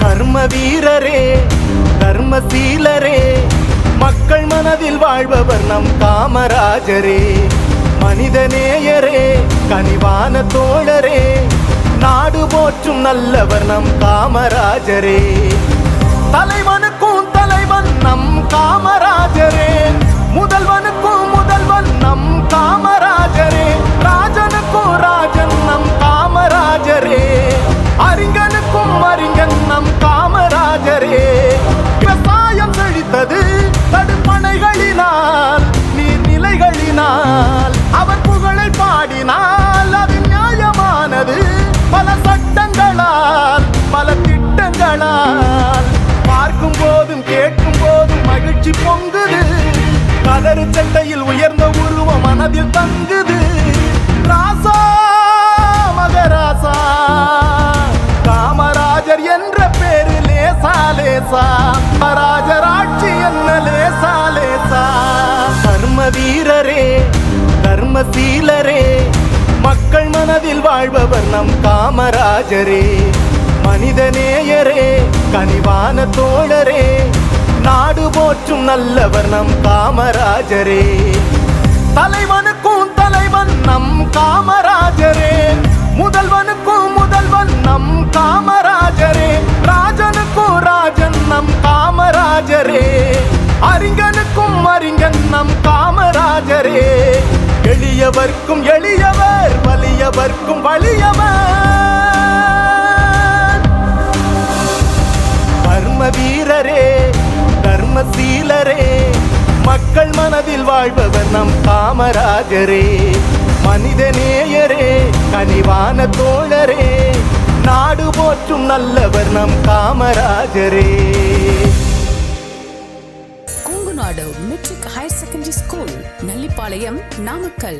கர்ம வீரரே, கர்மசீலரே, மக்கள் மனதில் வாழ்பவர் நம் காமராஜரே. மனிதநேயரே, கனிவான தோழரே, நாடு போற்றும் நல்லவர் நம் காமராஜரே. தலைவனுக்கும் தலைவன் நம் காமராஜரே, முதல்வனுக்கும் முதல்வன் நம் காமராஜரே, ராஜனுக்கும் ராஜன் நம் காமராஜரே, அறிஞனுக்கும் அறிஞன் நம் காமராஜரே. விவசாயம் செழித்தது தடுப்பணைகளினால், நீர்நிலைகளினால், அவர் புகழை பாடினால் அது நியாயமானது. பல சட்டங்களால், பல திட்டங்களால், பார்க்கும் போதும் கேட்கும் போதும் மகிழ்ச்சி பொங்குது. கதறு சட்டையில் உயர்ந்த உருவம் மனதில் தங்குது. ராசா மகராசா, காமராஜர் என்ற பேரு லேசா லேசா, காமராஜர் ஆட்சி என்ன லேசா லேசா. கர்ம வீரரே, கர்மசீலரே, மக்கள் மனதில் வாழ்பவர் நம் காமராஜரே. மனிதநேயரே, கனிவான தோழரே, நாடு போற்றும் நல்லவர் நம் காமராஜரே. தலைவனுக்கும் தலைவன் நம் காமராஜரே, முதல்வனுக்கும் முதல்வன் நம் காமராஜரே, ராஜனுக்கும் ராஜன் நம் காமராஜரே, அறிஞனுக்கும் அறிஞன் நம் காமராஜரே. எளியவர்க்கும் எளியவர், வலியவர்க்கும் வலியவர். கர்ம வீரரே, கர்மசீலரே, மக்கள் மனதில் வாழ்பவர் நம் காமராஜரே. மனிதநேயரே, கனிவான தோழரே, நாடு போற்றும் நல்லவர் நம் காமராஜரே. Kongunadu matric higher secondary school, Nallipalayam, Namakkal.